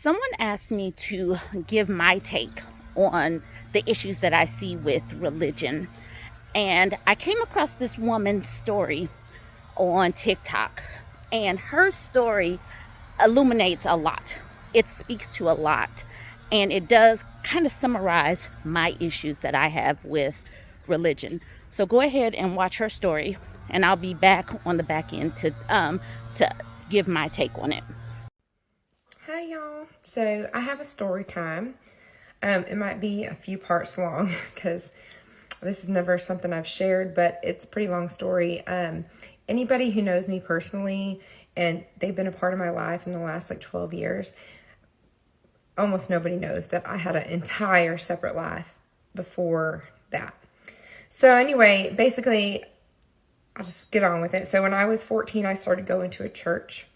Someone asked me to give my take on the issues that I see with religion. And I came across this woman's story on TikTok. And her story illuminates a lot. It speaks to a lot. And it does kind of summarize my issues that I have with religion. So go ahead and watch her story, and I'll be back on the back end to give my take on it. Hi y'all. So I have a story time. It might be a few parts long because this is never something I've shared, but it's a pretty long story. Anybody who knows me personally and they've been a part of my life in the last 12 years, almost nobody knows that I had an entire separate life before that. So anyway, basically, I'll just get on with it. So when I was 14, I started going to a church,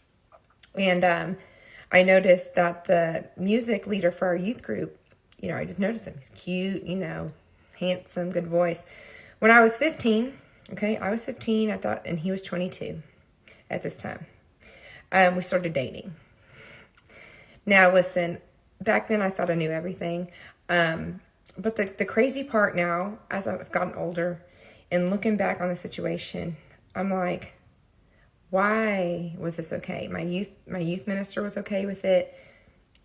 and I noticed that the music leader for our youth group, I just noticed him. He's cute, handsome, good voice. When I was 15, I was 15, I thought, and he was 22 at this time. We started dating. Now, listen, back then I thought I knew everything. But the crazy part now, as I've gotten older and looking back on the situation, I'm like, why was this okay? My youth minister was okay with it.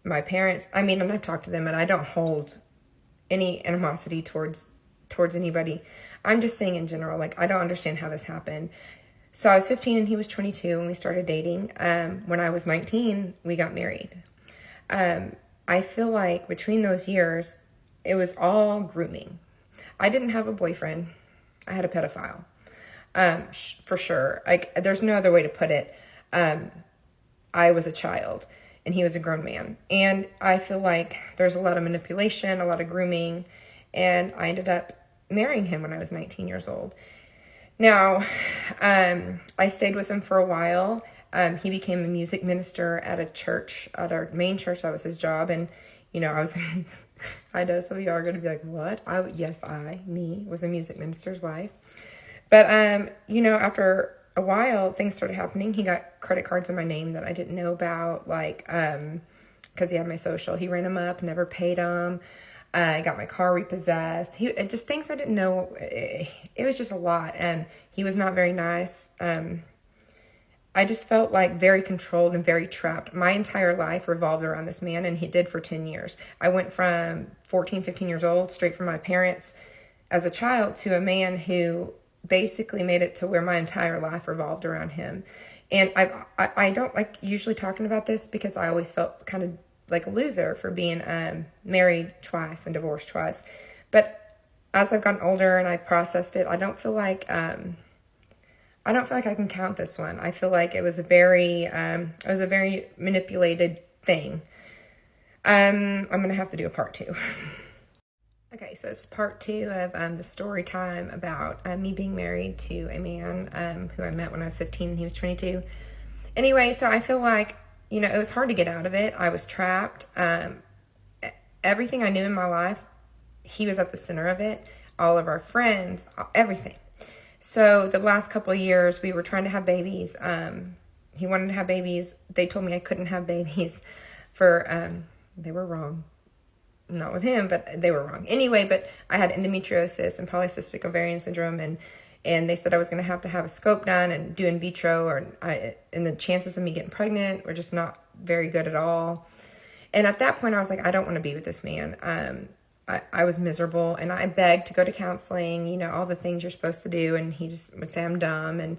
My parents, and I've talked to them, and I don't hold any animosity towards anybody. I'm just saying in general, I don't understand how this happened. So I was 15 and he was 22 and we started dating. When I was 19, we got married. I feel like between those years, it was all grooming. I didn't have a boyfriend. I had a pedophile. For sure. There's no other way to put it. I was a child and he was a grown man. And I feel like there's a lot of manipulation, a lot of grooming, and I ended up marrying him when I was 19 years old. Now, I stayed with him for a while. He became a music minister at a church, at our main church. That was his job. And, I was, I know some of y'all are going to be like, what? Me was a music minister's wife. But, after a while, things started happening. He got credit cards in my name that I didn't know about, because he had my social. He ran them up, never paid them. I got my car repossessed. Just things I didn't know. It was just a lot. And he was not very nice. I just felt very controlled and very trapped. My entire life revolved around this man, and he did for 10 years. I went from 14, 15 years old, straight from my parents as a child, to a man who basically made it to where my entire life revolved around him. And I don't like usually talking about this because I always felt kind of like a loser for being married twice and divorced twice. But as I've gotten older and I've processed it, I don't feel like I can count this one. I feel like it was a very manipulated thing. I'm gonna have to do a part 2. Okay, so it's part 2 of the story time about me being married to a man who I met when I was 15 and he was 22. Anyway, so I feel like, it was hard to get out of it. I was trapped. Everything I knew in my life, he was at the center of it. All of our friends, everything. So the last couple of years, we were trying to have babies. He wanted to have babies. They told me I couldn't have babies they were wrong. Not with him, but they were wrong. Anyway, but I had endometriosis and polycystic ovarian syndrome, and they said I was going to have a scope done and do in vitro, and the chances of me getting pregnant were just not very good at all. And at that point, I was like, I don't want to be with this man. I was miserable, and I begged to go to counseling, all the things you're supposed to do, and he just would say I'm dumb. And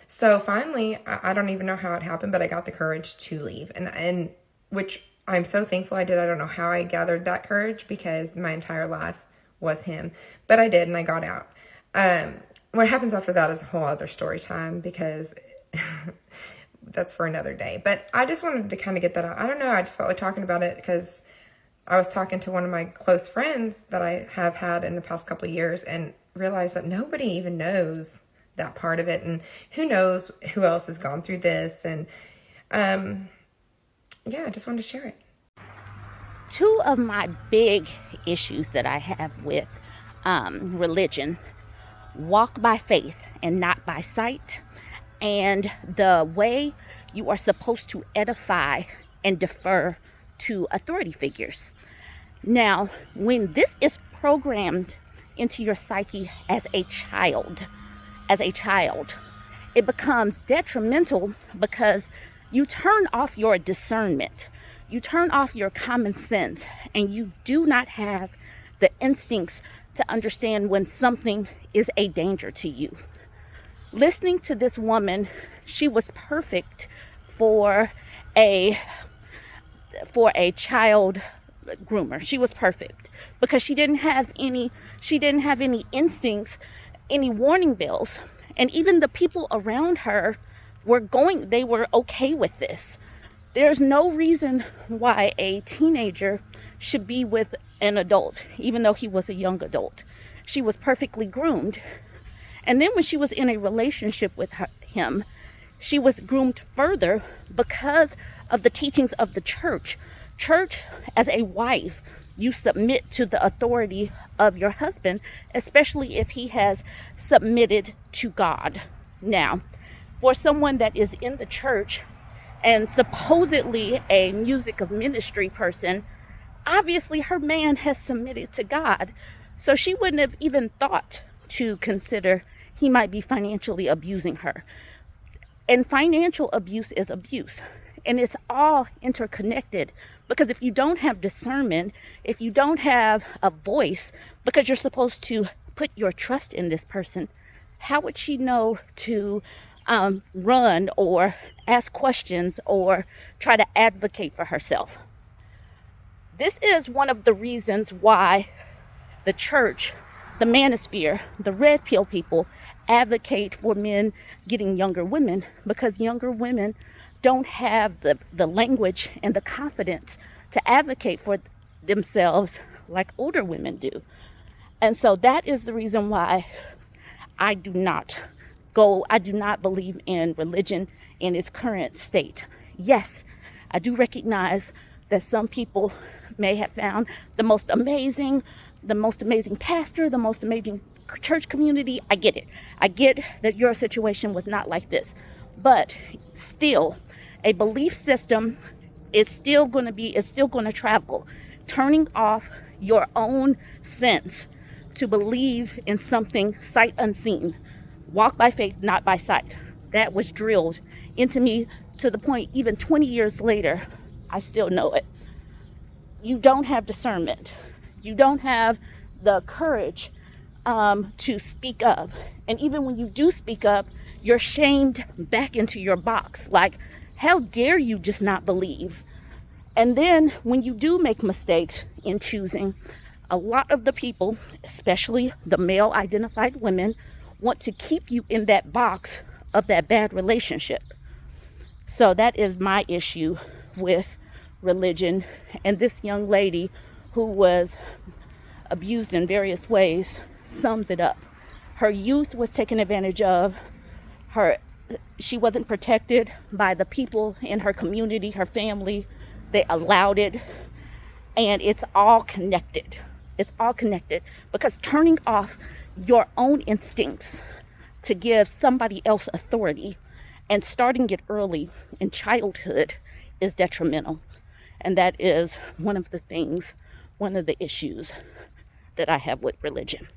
so finally, I don't even know how it happened, but I got the courage to leave, and which I'm so thankful I did. I don't know how I gathered that courage because my entire life was him, but I did, and I got out. What happens after that is a whole other story time because that's for another day. But I just wanted to kind of get that out. I don't know. I just felt like talking about it because I was talking to one of my close friends that I have had in the past couple of years and realized that nobody even knows that part of it. And who knows who else has gone through this. And I just wanted to share it. 2 of my big issues that I have with religion: walk by faith and not by sight, and the way you are supposed to edify and defer to authority figures. Now, when this is programmed into your psyche as a child, it becomes detrimental because you turn off your discernment, you turn off your common sense, and you do not have the instincts to understand when something is a danger to you. Listening to this woman, she was perfect for a child groomer. She was perfect because she didn't have any instincts, any warning bells. And even the people around her they were okay with this. There's no reason why a teenager should be with an adult, even though he was a young adult. She was perfectly groomed. And then when she was in a relationship with him, she was groomed further because of the teachings of the church. Church, as a wife, you submit to the authority of your husband, especially if he has submitted to God. Now, for someone that is in the church and supposedly a music of ministry person, obviously her man has submitted to God. So she wouldn't have even thought to consider he might be financially abusing her. And financial abuse is abuse. And it's all interconnected, because if you don't have discernment, if you don't have a voice, because you're supposed to put your trust in this person, how would she know to run or ask questions or try to advocate for herself? This is one of the reasons why the church, the manosphere, the red pill people advocate for men getting younger women, because younger women don't have the language and the confidence to advocate for themselves like older women do. And so that is the reason why I do not believe in religion in its current state. Yes, I do recognize that some people may have found the most amazing pastor, the most amazing church community. I get it. I get that your situation was not like this. But still, a belief system is still going to travel. Turning off your own sense to believe in something sight unseen. Walk by faith, not by sight. That was drilled into me to the point, even 20 years later, I still know it. You don't have discernment. You don't have the courage to speak up. And even when you do speak up, you're shamed back into your box. Like, how dare you just not believe? And then when you do make mistakes in choosing, a lot of the people, especially the male identified women, want to keep you in that box of that bad relationship. So that is my issue with religion. And this young lady who was abused in various ways sums it up. Her youth was taken advantage of. She wasn't protected by the people in her community, her family. They allowed it. And it's all connected. It's all connected, because turning off your own instincts to give somebody else authority and starting it early in childhood is detrimental. And that is one of the issues that I have with religion.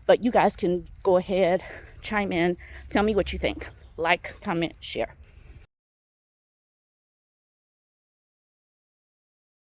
But you guys can go ahead, chime in, tell me what you think. Like, comment, share.